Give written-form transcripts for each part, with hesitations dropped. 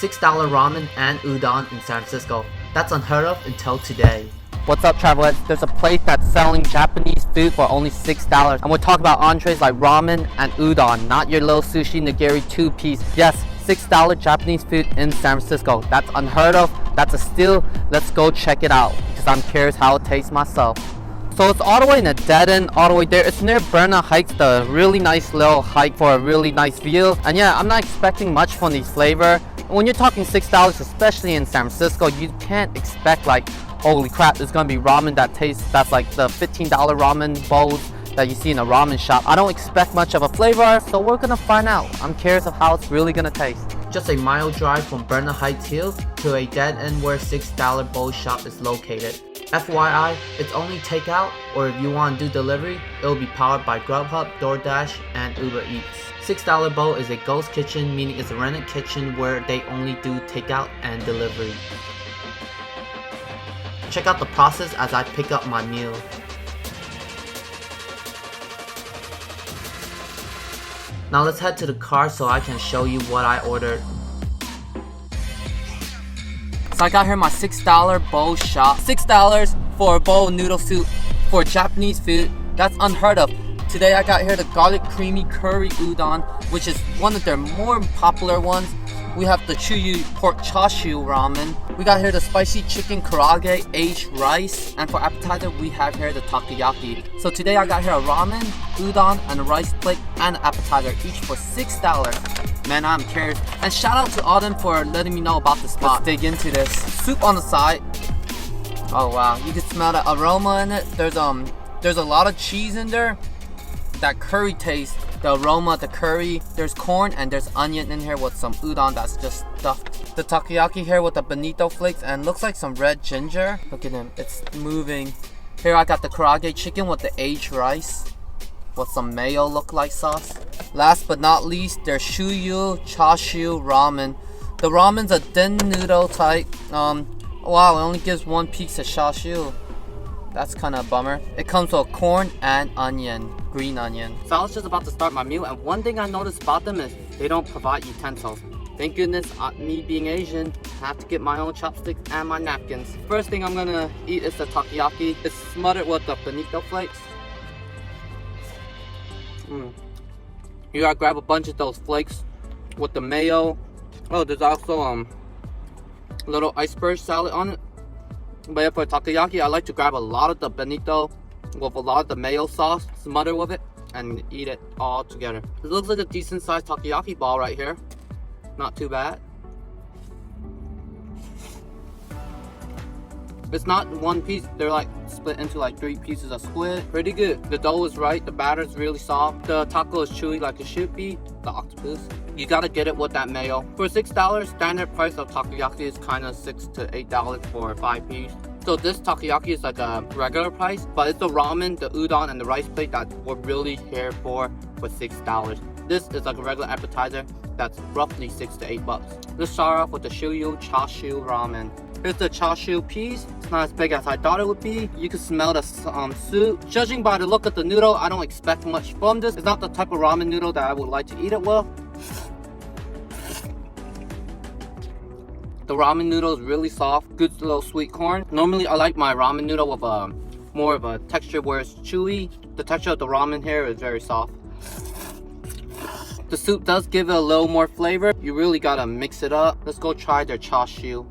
$6 ramen and udon in San Francisco. That's unheard of until today. What's up, travelers? There's a place that's selling Japanese food for only $6. And we'll talk about entrees like ramen and udon, not your little sushi nigiri 2-piece. Yes, $6 Japanese food in San Francisco. That's unheard of. That's a steal. Let's go check it out because I'm curious how it tastes myself. So it's all the way in a dead end, all the way there. It's near Bernal Heights, the really nice little hike for a really nice view. And yeah, I'm not expecting much from these flavor. When you're talking $6, especially in San Francisco, you can't expect like, holy crap, there's gonna be ramen that's like the $15 ramen bowls that you see in a ramen shop. I don't expect much of a flavor, so we're gonna find out. I'm curious of how it's really gonna taste. Just a mile drive from Bernal Heights Hill to a dead end where $6 bowl shop is located. FYI, it's only takeout, or if you want to do delivery, it will be powered by Grubhub, DoorDash, and Uber Eats. $6 bowl is a ghost kitchen, meaning it's a rented kitchen where they only do takeout and delivery. Check out the process as I pick up my meal. Now let's head to the car so I can show you what I ordered. So I got here my $6 bowl shop. $6 for a bowl of noodle soup for Japanese food. That's unheard of. Today I got here the garlic creamy curry udon, which is one of their more popular ones. We have the Shoyo pork chashu ramen. We got here the spicy chicken karaage aged rice. And for appetizer, we have here the takoyaki. So today I got here a ramen, udon, and a rice plate and an appetizer, each for $6. Man, I'm curious. And shout out to Auden for letting me know about the spot. Let's dig into this. Soup on the side. Oh wow, you can smell the aroma in it. There's a lot of cheese in there. That curry taste, the aroma, the curry. There's corn and there's onion in here with some udon that's just stuffed. The takoyaki here with the bonito flakes and looks like some red ginger. Look at him, it's moving. Here I got the karaage chicken with the aged rice with some mayo look-like sauce. Last but not least, there's Shoyo chashu ramen. The ramen's a thin noodle type. Wow, it only gives one piece of chashu. That's kind of a bummer. It comes with corn and onion, green onion. So I was just about to start my meal, and one thing I noticed about them is they don't provide utensils. Thank goodness, me being Asian, I have to get my own chopsticks and my napkins. First thing I'm gonna eat is the takoyaki. It's smothered with the bonito flakes. You gotta grab a bunch of those flakes with the mayo. Oh, there's also a little iceberg salad on it. But yeah, for takoyaki, I like to grab a lot of the bonito with a lot of the mayo sauce, smother with it, and eat it all together. It looks like a decent sized takoyaki ball right here. Not too bad. It's not one piece, they're like split into like 3 pieces of squid. Pretty good. The dough is right, the batter is really soft. The taco is chewy like it should be, the octopus. You gotta get it with that mayo. For $6, standard price of takoyaki is kind of $6 to $8 for 5 piece. So this takoyaki is like a regular price, but it's the ramen, the udon, and the rice plate that we're really here for $6. This is like a regular appetizer that's roughly $6 to $8. Let's start off with the Shoyo chashu ramen. Here's the chashu piece. It's not as big as I thought it would be. You can smell the soup. Judging by the look of the noodle, I don't expect much from this. It's not the type of ramen noodle that I would like to eat it with. The ramen noodle is really soft, good little sweet corn. Normally I like my ramen noodle with more of a texture where it's chewy. The texture of the ramen here is very soft. The soup does give it a little more flavor. You really gotta mix it up. Let's go try their chashu.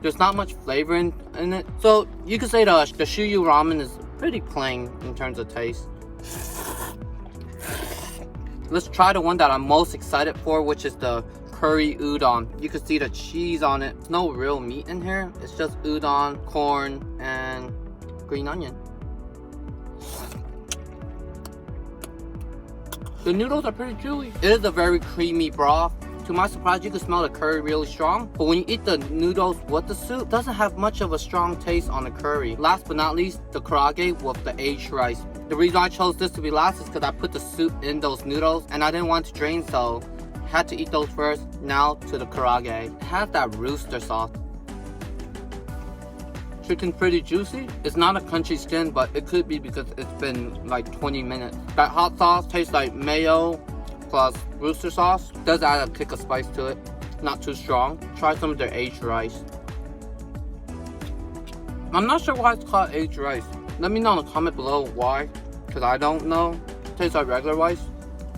There's not much flavor in it. So you could say the Shoyo ramen is pretty plain in terms of taste. Let's try the one that I'm most excited for, which is the curry udon. You can see the cheese on it. There's no real meat in here. It's just udon, corn, and green onion. The noodles are pretty chewy. It is a very creamy broth. To my surprise, you can smell the curry really strong. But when you eat the noodles with the soup, it doesn't have much of a strong taste on the curry. Last but not least, the karaage with the aged rice. The reason I chose this to be last is because I put the soup in those noodles and I didn't want to drain, so had to eat those first. Now to the karaage. It has that rooster sauce. Chicken's pretty juicy. It's not a crunchy skin, but it could be because it's been like 20 minutes. That hot sauce tastes like mayo, plus rooster sauce. Does add a kick of spice to it. Not too strong. Try some of their aged rice. I'm not sure why it's called aged rice. Let me know in the comment below why, because I don't know. It tastes like regular rice,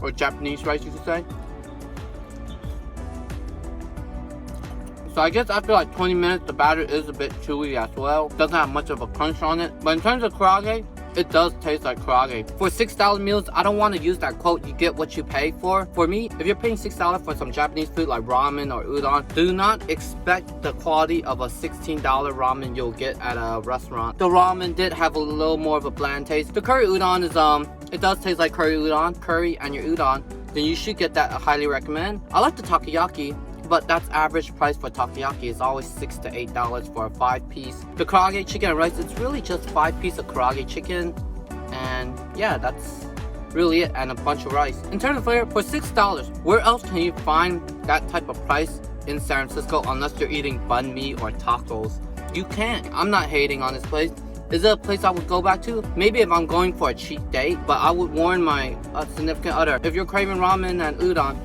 or Japanese rice you could say. So I guess after like 20 minutes, the batter is a bit chewy as well. Doesn't have much of a crunch on it. But in terms of karaage, it does taste like karaage. For $6 meals, I don't want to use that quote, you get what you pay for. For me, if you're paying $6 for some Japanese food like ramen or udon, do not expect the quality of a $16 ramen you'll get at a restaurant. The ramen did have a little more of a bland taste. The curry udon is, it does taste like curry udon, curry and your udon. Then you should get that, I highly recommend. I like the takoyaki, but that's average price for takoyaki. It's always $6 to $8 for a 5-piece. The karaage chicken and rice, it's really just 5 pieces of karaage chicken, and yeah, that's really it, and a bunch of rice. In terms of flavor, for $6, where else can you find that type of price in San Francisco unless you're eating banh mi or tacos? You can't. I'm not hating on this place. Is it a place I would go back to? Maybe if I'm going for a cheap date, but I would warn my significant other, if you're craving ramen and udon,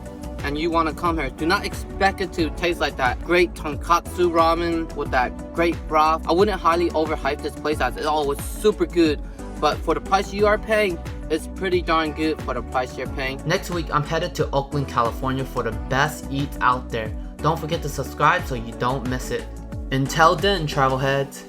and you want to come here, do not expect it to taste like that great tonkatsu ramen with that great broth. I wouldn't highly overhype this place as it's super good, but for the price you are paying, it's pretty darn good for the price you're paying. Next week, I'm headed to Oakland, California for the best eats out there. Don't forget to subscribe so you don't miss it. Until then, travel heads.